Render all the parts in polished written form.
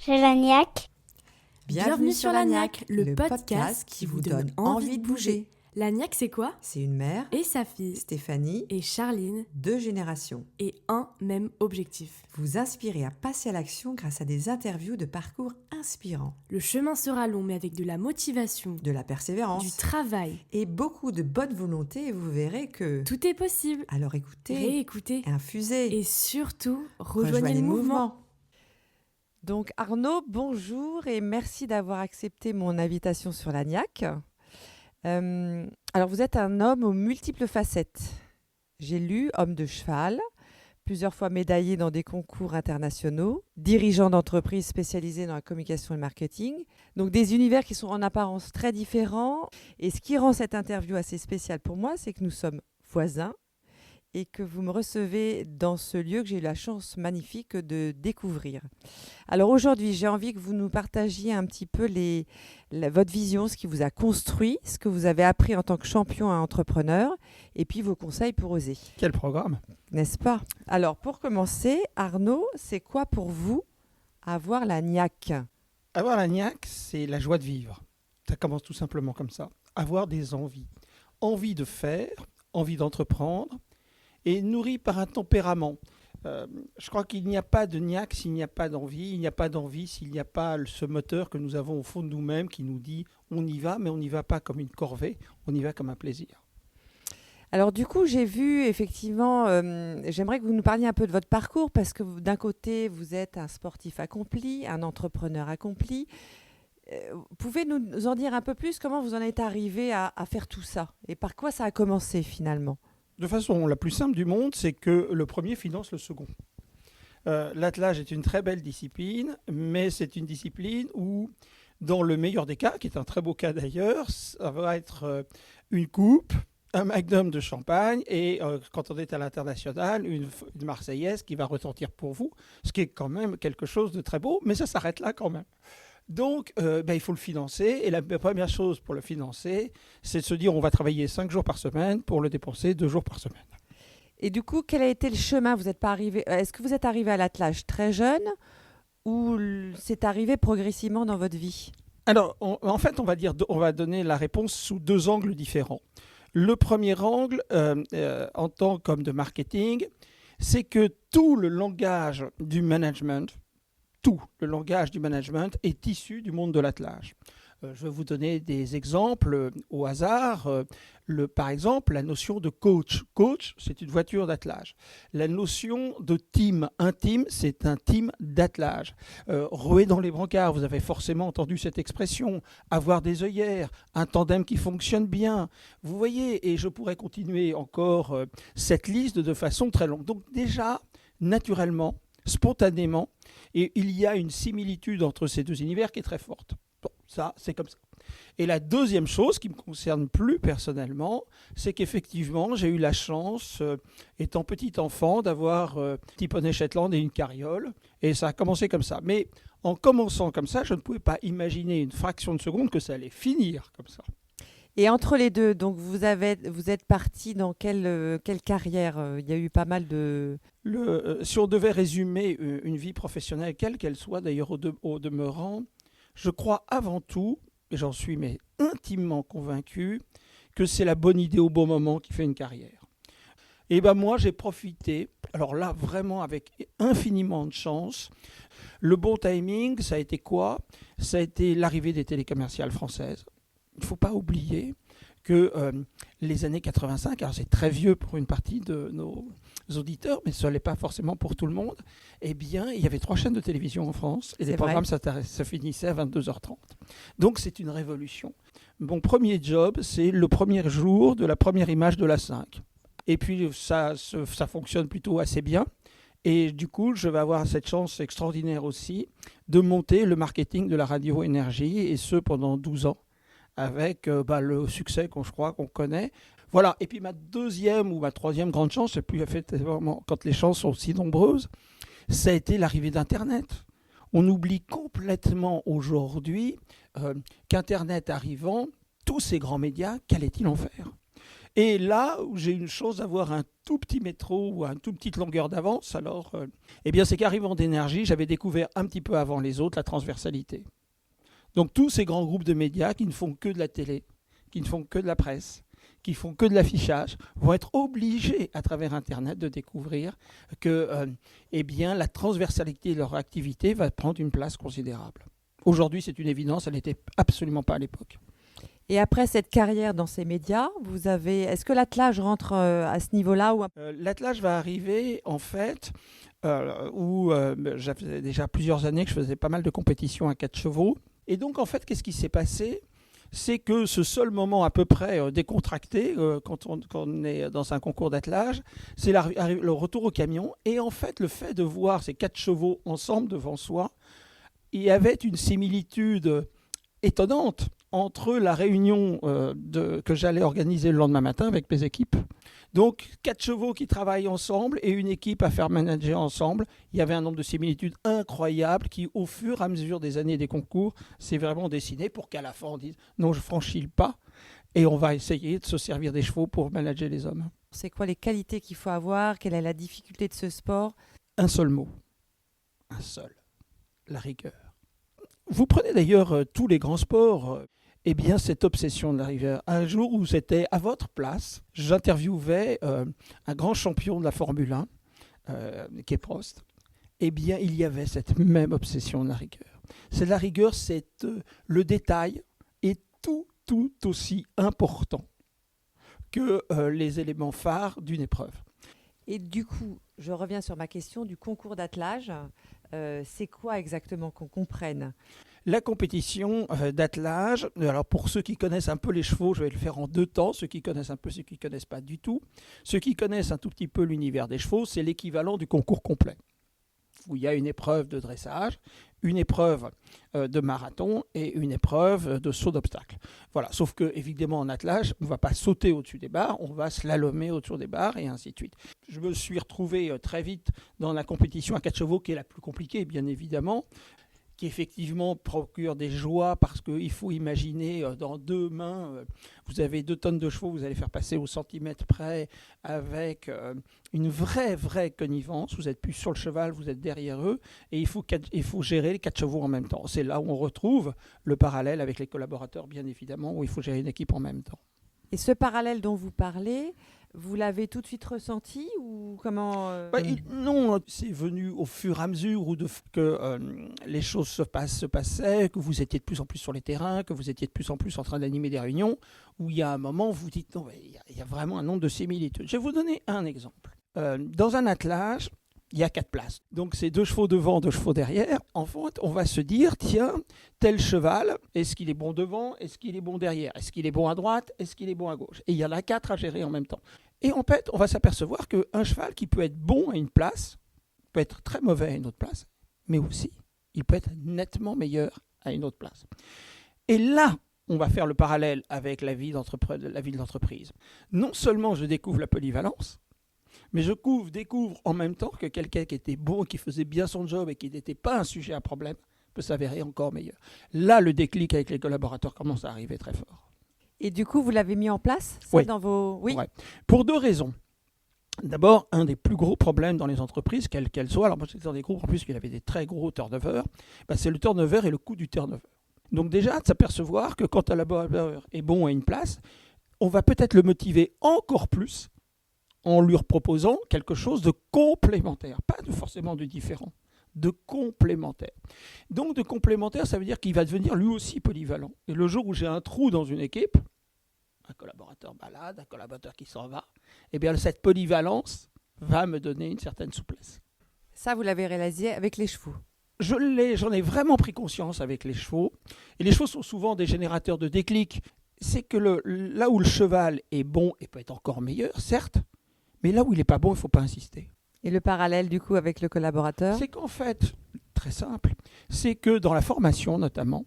chez Lagnac. Bienvenue sur Lagnac, le podcast qui vous donne envie de bouger. Lagnac, c'est quoi? C'est une mère Et sa fille, Stéphanie et Charline, 2 générations. et un même objectif. Vous inspirer à passer à l'action grâce à des interviews de parcours inspirants, Le chemin sera long, mais avec de la motivation, de la persévérance du travail. et beaucoup de bonne volonté, et vous verrez que... Tout est possible. Alors écoutez, Réécoutez. infusez, Et surtout, rejoignez le mouvement. Donc Arnaud, bonjour et merci d'avoir accepté mon invitation sur Lagnac. Alors vous êtes un homme aux multiples facettes. J'ai lu homme de cheval, plusieurs fois médaillé dans des concours internationaux, dirigeant d'entreprises spécialisées dans la communication et le marketing. Donc des univers qui sont en apparence très différents. Et ce qui rend cette interview assez spéciale pour moi, c'est que nous sommes voisins et que vous me recevez dans ce lieu que j'ai eu la chance magnifique de découvrir. Alors aujourd'hui, j'ai envie que vous nous partagiez un petit peu votre vision, ce qui vous a construit, ce que vous avez appris en tant que champion et entrepreneur, et puis vos conseils pour oser. Quel programme! N'est-ce pas? Alors pour commencer, Arnaud, c'est quoi pour vous avoir Lagnac? Avoir Lagnac, c'est la joie de vivre. Ça commence tout simplement comme ça. Avoir des envies. Envie de faire, envie d'entreprendre, et nourri par un tempérament. Je crois qu'il n'y a pas de niaque s'il n'y a pas d'envie. Il n'y a pas d'envie s'il n'y a pas ce moteur que nous avons au fond de nous-mêmes qui nous dit on y va, mais on n'y va pas comme une corvée, on y va comme un plaisir. Alors du coup, j'ai vu effectivement, j'aimerais que vous nous parliez un peu de votre parcours parce que d'un côté, vous êtes un sportif accompli, un entrepreneur accompli. Pouvez nous en dire un peu plus comment vous en êtes arrivé à faire tout ça et par quoi ça a commencé finalement? De façon la plus simple du monde, c'est que le premier finance le second. L'attelage est une très belle discipline, mais c'est une discipline où, dans le meilleur des cas, qui est un très beau cas d'ailleurs, ça va être une coupe, un magnum de champagne et quand on est à l'international, une Marseillaise qui va retentir pour vous, ce qui est quand même quelque chose de très beau, mais ça s'arrête là quand même. Donc, il faut le financer. Et la première chose pour le financer, c'est de se dire on va travailler 5 jours par semaine pour le dépenser 2 jours par semaine. Et du coup, quel a été le chemin? Vous êtes pas arrivé. Est-ce que vous êtes arrivé à l'attelage très jeune ou c'est arrivé progressivement dans votre vie? Alors, en fait, on va donner la réponse sous 2 angles différents. Le premier angle, en tant qu'homme de marketing, c'est que tout le langage du management est issu du monde de l'attelage. Je vais vous donner des exemples au hasard. Par exemple, la notion de coach. Coach, c'est une voiture d'attelage. La notion de team. Un team, c'est un team d'attelage. Rouer dans les brancards, vous avez forcément entendu cette expression. Avoir des œillères, un tandem qui fonctionne bien. Vous voyez, et je pourrais continuer encore cette liste de façon très longue. Donc déjà, naturellement, spontanément, et il y a une similitude entre ces 2 univers qui est très forte. Bon, ça, c'est comme ça. Et la deuxième chose qui me concerne plus personnellement, c'est qu'effectivement, j'ai eu la chance, étant petit enfant, d'avoir un petit poney Shetland et une carriole, et ça a commencé comme ça. Mais en commençant comme ça, je ne pouvais pas imaginer une fraction de seconde que ça allait finir comme ça. Et entre les deux, donc vous êtes parti dans quelle carrière? Il y a eu pas mal de... Si on devait résumer une vie professionnelle, quelle qu'elle soit d'ailleurs au demeurant, je crois avant tout, et j'en suis mais intimement convaincu, que c'est la bonne idée au bon moment qui fait une carrière. Et ben moi j'ai profité, alors là vraiment avec infiniment de chance. Le bon timing, ça a été quoi? Ça a été l'arrivée des télécommerciales françaises. Il ne faut pas oublier que les années 85, alors c'est très vieux pour une partie de nos auditeurs, mais ce n'est pas forcément pour tout le monde, eh bien, il y avait 3 chaînes de télévision en France et les programmes se finissaient à 22h30. Donc c'est une révolution. Mon premier job, c'est le premier jour de la première image de la 5. Et puis ça fonctionne plutôt assez bien. Et du coup, je vais avoir cette chance extraordinaire aussi de monter le marketing de la radio énergie, et ce pendant 12 ans. Avec le succès je crois qu'on connaît. Voilà. Et puis ma deuxième ou ma troisième grande chance, c'est plus effectivement quand les chances sont aussi nombreuses, ça a été l'arrivée d'Internet. On oublie complètement aujourd'hui qu'Internet arrivant, tous ces grands médias, qu'allait-il en faire? Et là où j'ai une chance d'avoir un tout petit métro ou une toute petite longueur d'avance, alors, c'est qu'arrivant d'énergie, j'avais découvert un petit peu avant les autres la transversalité. Donc tous ces grands groupes de médias qui ne font que de la télé, qui ne font que de la presse, qui font que de l'affichage, vont être obligés à travers Internet de découvrir que la transversalité de leur activité va prendre une place considérable. Aujourd'hui, c'est une évidence, elle n'était absolument pas à l'époque. Et après cette carrière dans ces médias, est-ce que l'attelage rentre à ce niveau-là ou... L'attelage va arriver, en fait, où j'avais déjà plusieurs années que je faisais pas mal de compétitions à 4 chevaux. Et donc, en fait, qu'est-ce qui s'est passé ? C'est que ce seul moment à peu près décontracté, quand on est dans un concours d'attelage, c'est le retour au camion. Et en fait, le fait de voir ces 4 chevaux ensemble devant soi, il y avait une similitude étonnante entre la réunion que j'allais organiser le lendemain matin avec mes équipes. Donc, 4 chevaux qui travaillent ensemble et une équipe à faire manager ensemble. Il y avait un nombre de similitudes incroyables qui, au fur et à mesure des années des concours, s'est vraiment dessiné pour qu'à la fin, on dise « non, je ne franchis le pas » et on va essayer de se servir des chevaux pour manager les hommes. C'est quoi les qualités qu'il faut avoir ? Quelle est la difficulté de ce sport ? Un seul mot. Un seul. La rigueur. Vous prenez d'ailleurs tous les grands sports, cette obsession de la rigueur. Un jour où c'était à votre place, j'interviewais un grand champion de la Formule 1, qui est Prost. Il y avait cette même obsession de la rigueur. C'est la rigueur, le détail est tout aussi important que les éléments phares d'une épreuve. Et du coup, je reviens sur ma question du concours d'attelage. C'est quoi exactement qu'on comprenne ? La compétition d'attelage, alors pour ceux qui connaissent un peu les chevaux, je vais le faire en 2 temps, ceux qui connaissent un peu, ceux qui ne connaissent pas du tout. Ceux qui connaissent un tout petit peu l'univers des chevaux, c'est l'équivalent du concours complet, où il y a une épreuve de dressage, une épreuve de marathon et une épreuve de saut d'obstacle. Voilà, sauf que évidemment en attelage, on ne va pas sauter au-dessus des barres, on va slalomer au-dessus des barres et ainsi de suite. Je me suis retrouvé très vite dans la compétition à 4 chevaux, qui est la plus compliquée, bien évidemment, qui effectivement procure des joies parce qu'il faut imaginer dans 2 mains, vous avez 2 tonnes de chevaux, vous allez faire passer au centimètre près avec une vraie connivence. Vous n'êtes plus sur le cheval, vous êtes derrière eux et il faut gérer les 4 chevaux en même temps. C'est là où on retrouve le parallèle avec les collaborateurs, bien évidemment, où il faut gérer une équipe en même temps. Et ce parallèle dont vous parlez, vous l'avez tout de suite ressenti ou comment Non, c'est venu au fur et à mesure que les choses se passaient, que vous étiez de plus en plus sur les terrains, que vous étiez de plus en plus en train d'animer des réunions, où il y a un moment où vous dites non, il y a vraiment un nombre de similitudes. Je vais vous donner un exemple. Dans un attelage, il y a 4 places. Donc c'est 2 chevaux devant, 2 chevaux derrière. En fait, on va se dire, tiens, tel cheval, est-ce qu'il est bon devant, est-ce qu'il est bon derrière, est-ce qu'il est bon à droite, est-ce qu'il est bon à gauche. Et il y en a 4 à gérer en même temps. Et en fait, on va s'apercevoir qu'un cheval qui peut être bon à une place, peut être très mauvais à une autre place, mais aussi, il peut être nettement meilleur à une autre place. Et là, on va faire le parallèle avec la vie d'entreprise. Non seulement je découvre la polyvalence, mais je découvre en même temps que quelqu'un qui était bon, qui faisait bien son job et qui n'était pas un sujet à problème, peut s'avérer encore meilleur. Là, le déclic avec les collaborateurs commence à arriver très fort. Et du coup, vous l'avez mis en place Oui. dans vos... Oui. Ouais. Pour 2 raisons. D'abord, un des plus gros problèmes dans les entreprises, quelles qu'elles soient, alors moi j'étais dans des groupes en plus qui avaient des très gros turnover, c'est le turnover et le coût du turnover. Donc déjà, de s'apercevoir que quand un collaborateur est bon à une place, on va peut-être le motiver encore plus en lui proposant quelque chose de complémentaire, pas forcément de différent, de complémentaire. Donc de complémentaire, ça veut dire qu'il va devenir lui aussi polyvalent. Et le jour où j'ai un trou dans une équipe, un collaborateur malade, un collaborateur qui s'en va, eh bien cette polyvalence va me donner une certaine souplesse. Ça, vous l'avez réalisé avec les chevaux ? J'en ai vraiment pris conscience avec les chevaux. Et les chevaux sont souvent des générateurs de déclic. C'est que là où le cheval est bon et peut être encore meilleur, certes, mais là où il n'est pas bon, il ne faut pas insister. Et le parallèle, du coup, avec le collaborateur ? C'est qu'en fait, très simple, c'est que dans la formation notamment,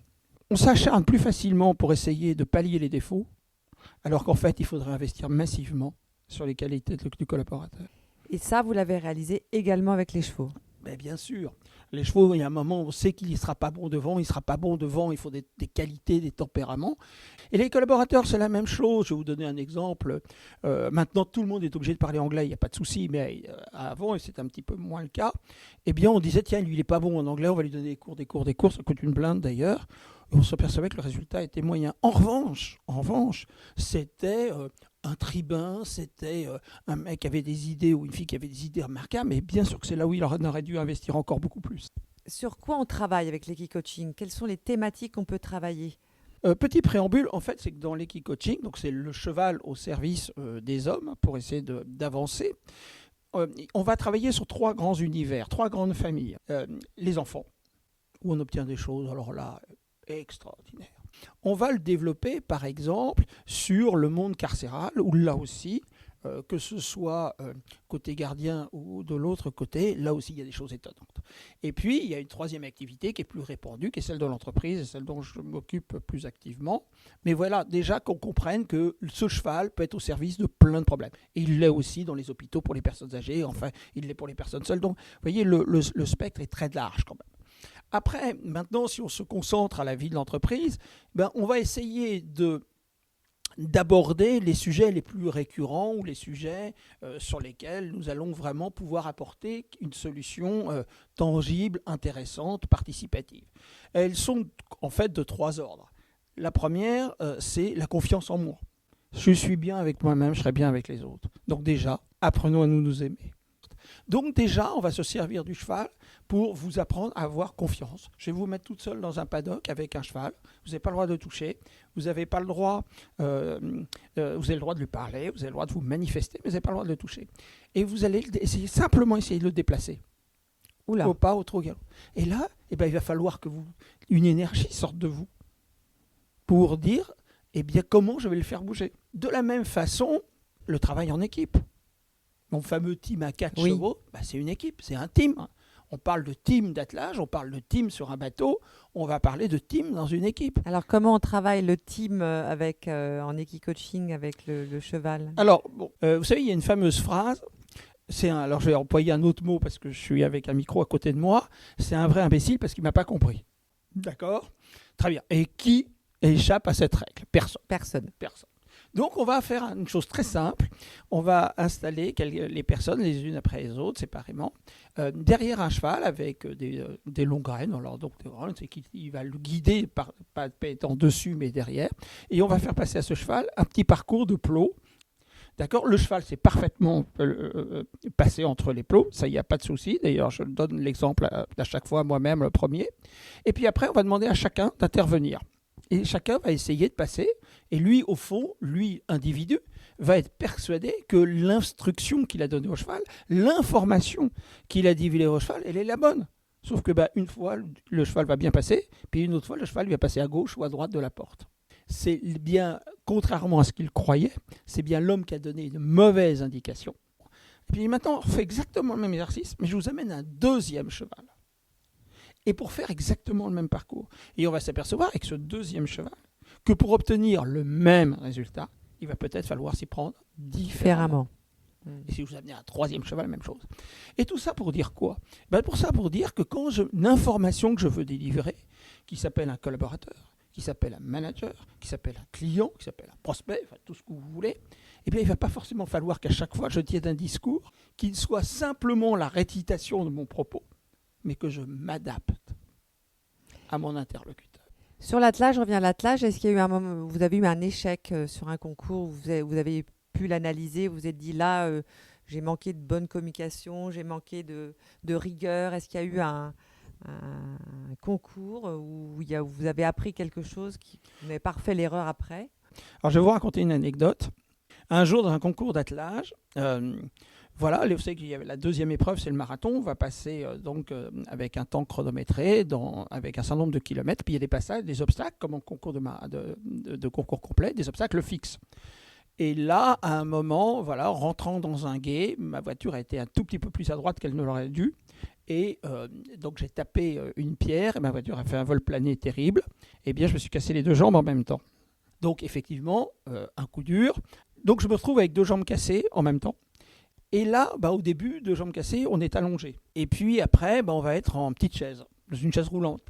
on s'acharne plus facilement pour essayer de pallier les défauts, alors qu'en fait, il faudrait investir massivement sur les qualités du collaborateur. Et ça, vous l'avez réalisé également avec les chevaux ? Mais bien sûr, les chevaux, il y a un moment, on sait qu'il ne sera pas bon devant, il ne sera pas bon devant, il faut des qualités, des tempéraments. Et les collaborateurs, c'est la même chose. Je vais vous donner un exemple. Maintenant, tout le monde est obligé de parler anglais, il n'y a pas de souci, mais avant, et c'est un petit peu moins le cas, eh bien, on disait, tiens, lui, il n'est pas bon en anglais, on va lui donner des cours, ça coûte une blinde d'ailleurs. Et on s'apercevait que le résultat était moyen. En revanche, c'était un tribun, c'était un mec qui avait des idées ou une fille qui avait des idées remarquables, mais bien sûr que c'est là où il aurait dû investir encore beaucoup plus. Sur quoi on travaille avec l'équicoaching? Quelles sont les thématiques qu'on peut travailler? Petit préambule, en fait, c'est que dans l'équicoaching, donc c'est le cheval au service des hommes pour essayer d'avancer. On va travailler sur 3 grands univers, 3 grandes familles. Les enfants, où on obtient des choses, alors là, extraordinaires. On va le développer, par exemple, sur le monde carcéral, où là aussi, que ce soit côté gardien ou de l'autre côté, là aussi il y a des choses étonnantes. Et puis il y a une troisième activité qui est plus répandue, qui est celle de l'entreprise, et celle dont je m'occupe plus activement. Mais voilà, déjà qu'on comprenne que ce cheval peut être au service de plein de problèmes. Et il l'est aussi dans les hôpitaux pour les personnes âgées, enfin il l'est pour les personnes seules. Donc vous voyez, le spectre est très large quand même. Après, maintenant, si on se concentre à la vie de l'entreprise, on va essayer d'aborder les sujets les plus récurrents ou les sujets sur lesquels nous allons vraiment pouvoir apporter une solution tangible, intéressante, participative. Elles sont en fait de 3 ordres. La première, c'est la confiance en moi. Je suis bien avec moi-même, je serai bien avec les autres. Donc déjà, apprenons à nous aimer. Donc déjà, on va se servir du cheval pour vous apprendre à avoir confiance. Je vais vous mettre toute seule dans un paddock avec un cheval. Vous n'avez pas le droit de toucher. Vous n'avez pas le droit. Vous avez le droit de lui parler. Vous avez le droit de vous manifester, mais vous n'avez pas le droit de le toucher. Et vous allez simplement essayer de le déplacer. Oula. Au pas, au trop galop. Et là, il va falloir que une énergie sorte de vous pour dire, comment je vais le faire bouger. De la même façon, le travail en équipe. Mon fameux team à 4 chevaux, c'est une équipe, c'est un team. On parle de team d'attelage, on parle de team sur un bateau, on va parler de team dans une équipe. Alors, comment on travaille le team en équicoaching avec le cheval? Alors, vous savez, il y a une fameuse phrase, alors je vais employer un autre mot parce que je suis avec un micro à côté de moi, c'est un vrai imbécile parce qu'il ne m'a pas compris. D'accord? Très bien. Et qui échappe à cette règle? Personne. Donc, on va faire une chose très simple. On va installer les personnes les unes après les autres, séparément, derrière un cheval avec des longues graines. Alors, donc, c'est qu'il va le guider, pas étant dessus, mais derrière. Et on va faire passer à ce cheval un petit parcours de plots. D'accord? Le cheval s'est parfaitement passé entre les plots. Ça, il n'y a pas de souci. D'ailleurs, je donne l'exemple à chaque fois moi-même, le premier. Et puis après, on va demander à chacun d'intervenir. Et chacun va essayer de passer. Et lui, au fond, individu, va être persuadé que l'instruction qu'il a donnée au cheval, l'information qu'il a divulguée au cheval, elle est la bonne. Sauf que une fois, le cheval va bien passer, puis une autre fois, le cheval va passer à gauche ou à droite de la porte. C'est bien, contrairement à ce qu'il croyait, c'est bien l'homme qui a donné une mauvaise indication. Et puis maintenant, on fait exactement le même exercice, mais je vous amène un deuxième cheval. Et pour faire exactement le même parcours. Et on va s'apercevoir avec ce deuxième cheval que pour obtenir le même résultat, il va peut-être falloir s'y prendre différemment. Et si vous amenez un troisième cheval, même chose. Et tout ça pour dire quoi? Pour dire que quand l'information que je veux délivrer, qui s'appelle un collaborateur, qui s'appelle un manager, qui s'appelle un client, qui s'appelle un prospect, enfin tout ce que vous voulez, il ne va pas forcément falloir qu'à chaque fois je tienne un discours qui soit simplement la récitation de mon propos, mais que je m'adapte à mon interlocuteur. Sur l'attelage, je reviens à l'attelage. Est-ce qu'il y a eu un moment où vous avez eu un échec sur un concours où vous avez pu l'analyser, vous vous êtes dit là, j'ai manqué de bonne communication, j'ai manqué de rigueur? Est-ce qu'il y a eu un concours où vous avez appris quelque chose, vous n'avez pas refait l'erreur après? Alors, je vais vous raconter une anecdote. Un jour, dans un concours d'attelage, voilà, vous savez qu'il y avait la deuxième épreuve, c'est le marathon. On va passer avec un temps chronométré, avec un certain nombre de kilomètres. Puis il y a des passages, des obstacles, comme en concours de concours complet, des obstacles fixes. Et là, à un moment, voilà, rentrant dans un gué, ma voiture a été un tout petit peu plus à droite qu'elle ne l'aurait dû. Et donc j'ai tapé une pierre et ma voiture a fait un vol plané terrible. Eh bien, je me suis cassé les 2 jambes en même temps. Donc effectivement, un coup dur. Donc je me retrouve avec 2 jambes cassées en même temps. Et là, au début, 2 jambes cassées, on est allongé. Et puis après, on va être en petite chaise, dans une chaise roulante.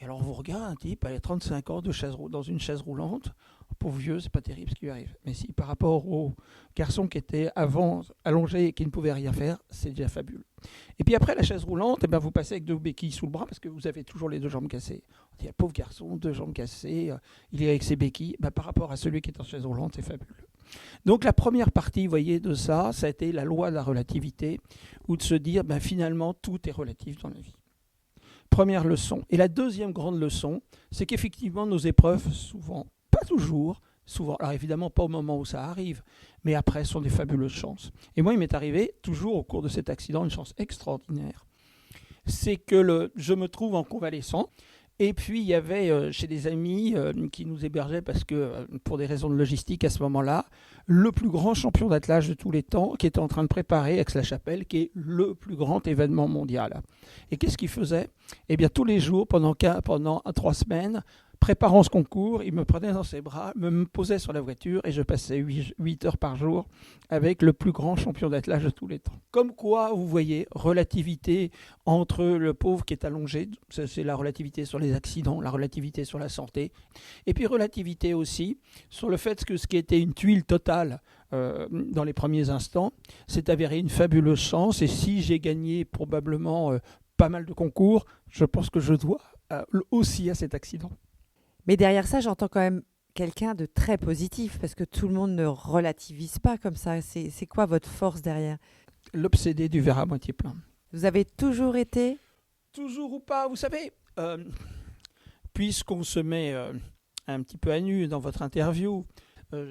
Et alors, on vous regarde un type, à 35 ans, dans une chaise roulante. Pauvre vieux, c'est pas terrible ce qui lui arrive. Mais si par rapport au garçon qui était avant allongé et qui ne pouvait rien faire, c'est déjà fabuleux. Et puis après la chaise roulante, vous passez avec 2 béquilles sous le bras parce que vous avez toujours les 2 jambes cassées. On dit, pauvre garçon, 2 jambes cassées, il est avec ses béquilles. Par rapport à celui qui est en chaise roulante, c'est fabuleux. Donc la première partie, vous voyez, de ça a été la loi de la relativité, ou de se dire, finalement, tout est relatif dans la vie. Première leçon. Et la deuxième grande leçon, c'est qu'effectivement, nos épreuves, souvent, pas toujours, souvent, alors évidemment pas au moment où ça arrive, mais après, sont des fabuleuses chances. Et moi, il m'est arrivé, toujours au cours de cet accident, une chance extraordinaire. C'est que je me trouve en convalescent, et puis il y avait chez des amis qui nous hébergeaient, parce que pour des raisons de logistique à ce moment-là, le plus grand champion d'attelage de tous les temps, qui était en train de préparer Aix-la-Chapelle, qui est le plus grand événement mondial. Et qu'est-ce qu'il faisait ? Tous les jours, pendant 3 semaines, préparant ce concours, il me prenait dans ses bras, me posait sur la voiture et je passais 8 heures par jour avec le plus grand champion d'attelage de tous les temps. Comme quoi, vous voyez, relativité entre le pauvre qui est allongé, c'est la relativité sur les accidents, la relativité sur la santé, et puis relativité aussi sur le fait que ce qui était une tuile totale dans les premiers instants, s'est avéré une fabuleuse chance, et si j'ai gagné probablement pas mal de concours, je pense que je dois aussi à cet accident. Mais derrière ça, j'entends quand même quelqu'un de très positif, parce que tout le monde ne relativise pas comme ça. C'est quoi votre force derrière ? L'obsédé du verre à moitié plein. Vous avez toujours été ? Toujours ou pas, vous savez, puisqu'on se met un petit peu à nu dans votre interview,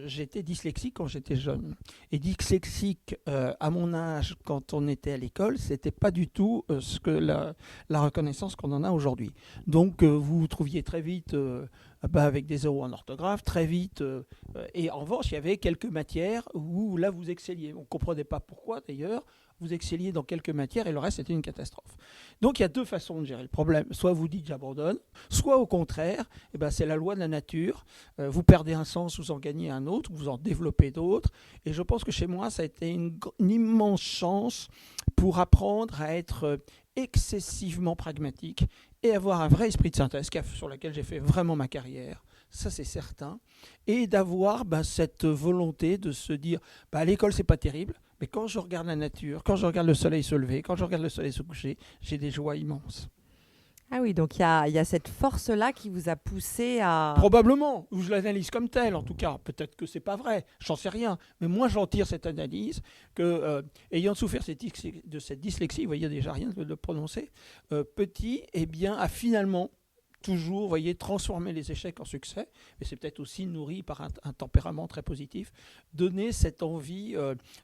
j'étais dyslexique quand j'étais jeune. Et dyslexique à mon âge, quand on était à l'école, c'était pas du tout ce que la reconnaissance qu'on en a aujourd'hui. Donc vous vous trouviez très vite avec des zéros en orthographe, très vite. Et en revanche, il y avait quelques matières où là vous excelliez. On ne comprenait pas pourquoi d'ailleurs. Vous excelliez dans quelques matières et le reste c'était une catastrophe. Donc il y a 2 façons de gérer le problème. Soit vous dites j'abandonne, soit au contraire, c'est la loi de la nature. Vous perdez un sens, vous en gagnez un autre, vous en développez d'autres. Et je pense que chez moi, ça a été une immense chance pour apprendre à être excessivement pragmatique et avoir un vrai esprit de synthèse sur lequel j'ai fait vraiment ma carrière. Ça c'est certain. Et d'avoir cette volonté de se dire à l'école c'est pas terrible, mais quand je regarde la nature, quand je regarde le soleil se lever, quand je regarde le soleil se coucher, j'ai des joies immenses. Ah oui, donc il y a cette force-là qui vous a poussé à... Probablement, ou je l'analyse comme telle en tout cas. Peut-être que c'est pas vrai, j'en sais rien. Mais moi j'en tire cette analyse que, ayant souffert de cette dyslexie, vous voyez déjà rien de le prononcer, petit, a finalement toujours, vous voyez, transformer les échecs en succès, mais c'est peut-être aussi nourri par un tempérament très positif, donner cette envie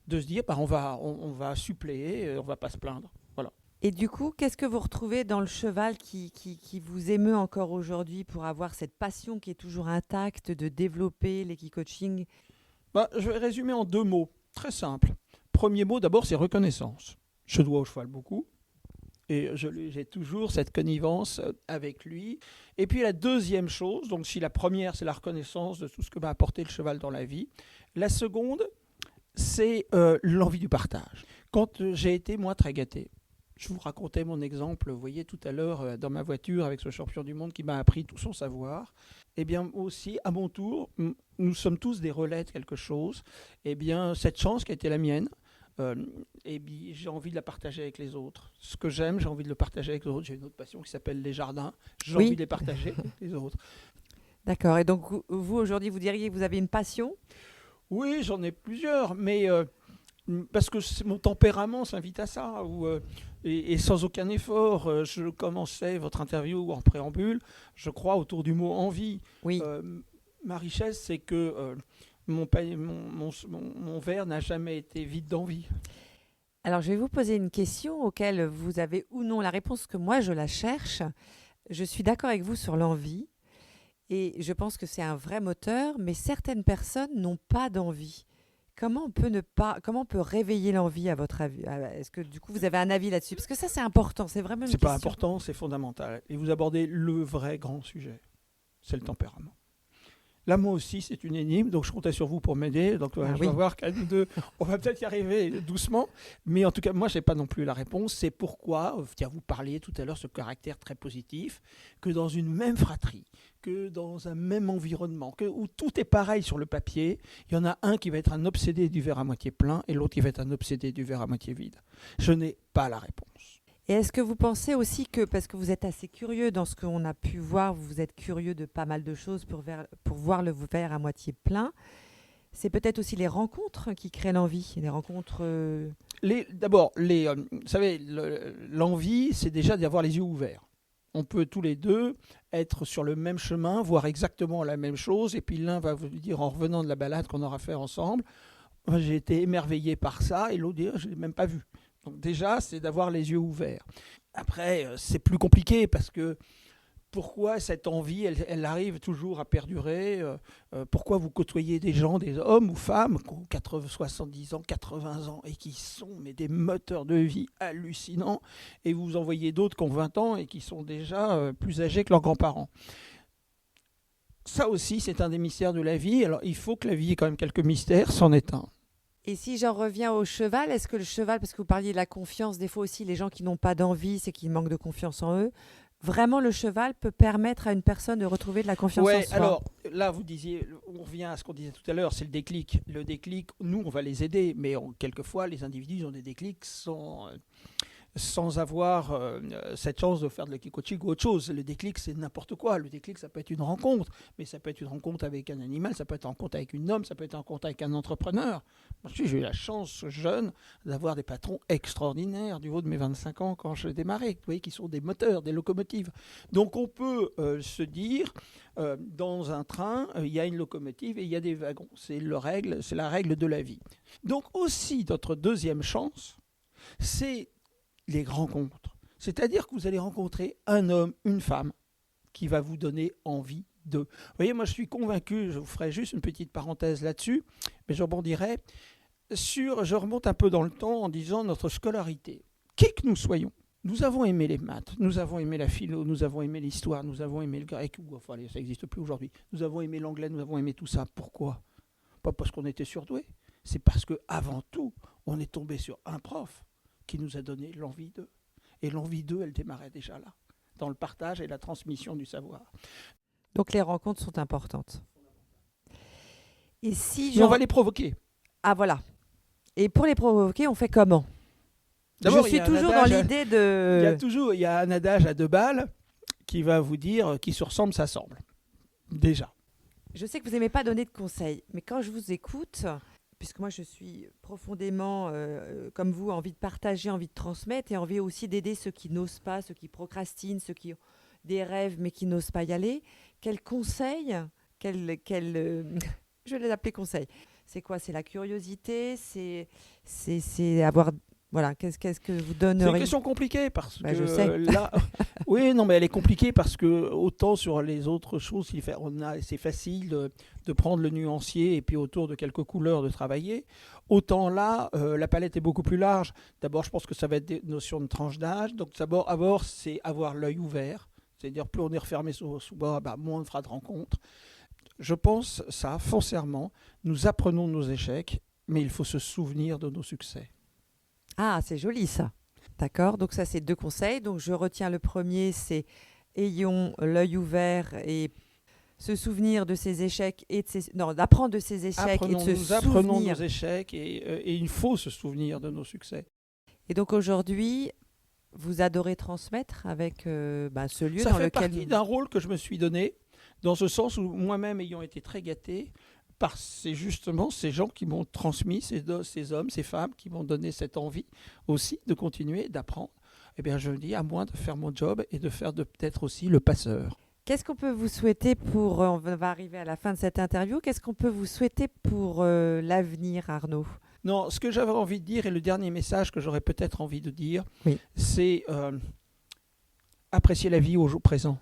de se dire, on va suppléer, on ne va pas se plaindre. Voilà. Et du coup, qu'est-ce que vous retrouvez dans le cheval qui vous émeut encore aujourd'hui pour avoir cette passion qui est toujours intacte de développer l'équicoaching ? Je vais résumer en 2 mots, très simples. Premier mot, d'abord, c'est reconnaissance. Je dois au cheval beaucoup. Et j'ai toujours cette connivence avec lui. Et puis la deuxième chose, donc si la première c'est la reconnaissance de tout ce que m'a apporté le cheval dans la vie, la seconde c'est l'envie du partage. Quand j'ai été moi très gâté, je vous racontais mon exemple, vous voyez tout à l'heure dans ma voiture avec ce champion du monde qui m'a appris tout son savoir, aussi à mon tour, nous sommes tous des relais de quelque chose, cette chance qui a été la mienne, j'ai envie de la partager avec les autres. Ce que j'aime, j'ai envie de le partager avec les autres. J'ai une autre passion qui s'appelle les jardins. J'ai envie de les partager avec les autres. D'accord. Et donc, vous, aujourd'hui, vous diriez que vous avez une passion ? Oui, j'en ai plusieurs, mais parce que mon tempérament s'invite à ça. Et sans aucun effort, je commençais votre interview en préambule, je crois, autour du mot envie. Oui. Ma richesse, c'est que... Mon verre n'a jamais été vide d'envie. Alors, je vais vous poser une question auquel vous avez ou non la réponse, que moi, je la cherche. Je suis d'accord avec vous sur l'envie et je pense que c'est un vrai moteur, mais certaines personnes n'ont pas d'envie. Comment on peut réveiller l'envie à votre avis ? Est-ce que du coup, vous avez un avis là-dessus ? Parce que ça, c'est important, c'est vraiment une question. C'est pas important, c'est fondamental. Et vous abordez le vrai grand sujet, c'est le tempérament. Là, moi aussi, c'est une énigme, donc je comptais sur vous pour m'aider. Donc, je vais voir qu'à nous deux, on va peut-être y arriver doucement. Mais en tout cas, moi, je n'ai pas non plus la réponse. C'est pourquoi, vous parliez tout à l'heure ce caractère très positif, que dans une même fratrie, que dans un même environnement, où tout est pareil sur le papier, il y en a un qui va être un obsédé du verre à moitié plein et l'autre qui va être un obsédé du verre à moitié vide. Je n'ai pas la réponse. Et est-ce que vous pensez aussi que, parce que vous êtes assez curieux dans ce qu'on a pu voir, vous êtes curieux de pas mal de choses pour voir le verre à moitié plein, c'est peut-être aussi les rencontres qui créent l'envie, les rencontres... D'abord, vous savez, l'envie, c'est déjà d'avoir les yeux ouverts. On peut tous les deux être sur le même chemin, voir exactement la même chose, et puis l'un va vous dire en revenant de la balade qu'on aura fait ensemble, j'ai été émerveillé par ça, et l'autre dit, je ne l'ai même pas vu. Donc déjà, c'est d'avoir les yeux ouverts. Après, c'est plus compliqué parce que pourquoi cette envie, elle arrive toujours à perdurer pourquoi vous côtoyez des gens, des hommes ou femmes qui ont 70 ans, 80 ans et qui sont des moteurs de vie hallucinants, et vous en voyez d'autres qui ont 20 ans et qui sont déjà plus âgés que leurs grands-parents. Ça aussi, c'est un des mystères de la vie. Alors, il faut que la vie ait quand même quelques mystères, c'en est un. Et si j'en reviens au cheval, est-ce que le cheval, parce que vous parliez de la confiance, des fois aussi les gens qui n'ont pas d'envie, c'est qu'ils manquent de confiance en eux, vraiment le cheval peut permettre à une personne de retrouver de la confiance en soi? Alors là vous disiez, on revient à ce qu'on disait tout à l'heure, c'est le déclic. Le déclic, nous on va les aider, mais quelquefois les individus ont des déclics sans avoir cette chance de faire de l'équicoaching ou autre chose. Le déclic, c'est n'importe quoi. Le déclic, ça peut être une rencontre, mais ça peut être une rencontre avec un animal, ça peut être une rencontre avec un homme, ça peut être une rencontre avec un entrepreneur. Moi, j'ai eu la chance, jeune, d'avoir des patrons extraordinaires du haut de mes 25 ans quand je démarrais, vous voyez, qui sont des moteurs, des locomotives. Donc on peut se dire, dans un train, il y a une locomotive et il y a des wagons. C'est la règle de la vie. Donc aussi, notre deuxième chance, c'est les rencontres. C'est-à-dire que vous allez rencontrer un homme, une femme, qui va vous donner envie de... Vous voyez, moi je suis convaincu, je vous ferai juste une petite parenthèse là-dessus, mais je rebondirai je remonte un peu dans le temps en disant notre scolarité. Qui que nous soyons, nous avons aimé les maths, nous avons aimé la philo, nous avons aimé l'histoire, nous avons aimé le grec, enfin ça n'existe plus aujourd'hui, nous avons aimé l'anglais, nous avons aimé tout ça. Pourquoi ? Pas parce qu'on était surdoués, c'est parce qu'avant tout, on est tombé sur un prof qui nous a donné l'envie d'eux. Et l'envie d'eux, elle démarrait déjà là, dans le partage et la transmission du savoir. Donc les rencontres sont importantes. Et si on va les provoquer. Ah voilà. Et pour les provoquer, on fait comment ? D'abord, je suis toujours dans l'idée de... Il y a un adage à 2 balles qui va vous dire qui se ressemble s'assemble. Déjà. Je sais que vous n'aimez pas donner de conseils, mais quand je vous écoute... Puisque moi, je suis profondément, comme vous, envie de partager, envie de transmettre et envie aussi d'aider ceux qui n'osent pas, ceux qui procrastinent, ceux qui ont des rêves mais qui n'osent pas y aller. Quel conseil, je vais l'appeler conseil. C'est quoi ? C'est la curiosité, c'est avoir... Voilà, qu'est-ce que vous donneriez ? C'est une question compliquée parce que je sais. Là, oui, non, mais elle est compliquée parce que autant sur les autres choses, c'est facile de prendre le nuancier et puis autour de quelques couleurs de travailler. Autant là, la palette est beaucoup plus large. D'abord, je pense que ça va être des notions de tranche d'âge. Donc d'abord, c'est avoir l'œil ouvert. C'est-à-dire, plus on est refermé sous bas, moins on fera de rencontres. Je pense ça, foncièrement, nous apprenons nos échecs, mais il faut se souvenir de nos succès. Ah, c'est joli ça. D'accord, donc ça c'est 2 conseils. Donc je retiens le premier, c'est ayons l'œil ouvert et se souvenir de ses échecs et d'apprendre de ses échecs et de se souvenir. Apprenons nos échecs et il faut se souvenir de nos succès. Et donc aujourd'hui, vous adorez transmettre avec ce lieu ça dans fait lequel... partie d'un rôle que je me suis donné, dans ce sens où moi-même ayant été très gâté, c'est justement ces gens qui m'ont transmis, ces hommes, ces femmes qui m'ont donné cette envie aussi de continuer, d'apprendre. Eh bien, je me dis à moi de faire mon job et de faire peut-être aussi le passeur. Qu'est-ce qu'on peut vous souhaiter pour... On va arriver à la fin de cette interview. Qu'est-ce qu'on peut vous souhaiter pour l'avenir, Arnaud ? Non, ce que j'avais envie de dire, et le dernier message que j'aurais peut-être envie de dire, oui. C'est apprécier la vie au jour présent.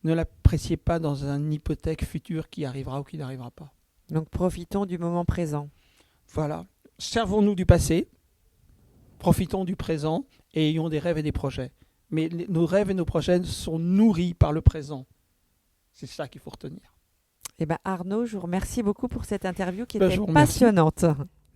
Ne l'appréciez pas dans une hypothèque future qui arrivera ou qui n'arrivera pas. Donc profitons du moment présent. Voilà. Servons-nous du passé, profitons du présent et ayons des rêves et des projets. Mais nos rêves et nos projets sont nourris par le présent. C'est ça qu'il faut retenir. Eh ben Arnaud, je vous remercie beaucoup pour cette interview qui Je était vous remercie. passionnante.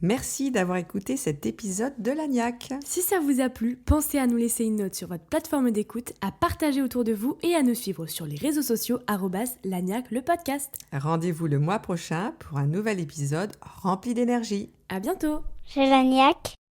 Merci d'avoir écouté cet épisode de l'ANIAC. Si ça vous a plu, pensez à nous laisser une note sur votre plateforme d'écoute, à partager autour de vous et à nous suivre sur les réseaux sociaux @lagnac le podcast. Rendez-vous le mois prochain pour un nouvel épisode rempli d'énergie. À bientôt. Chez l'ANIAC.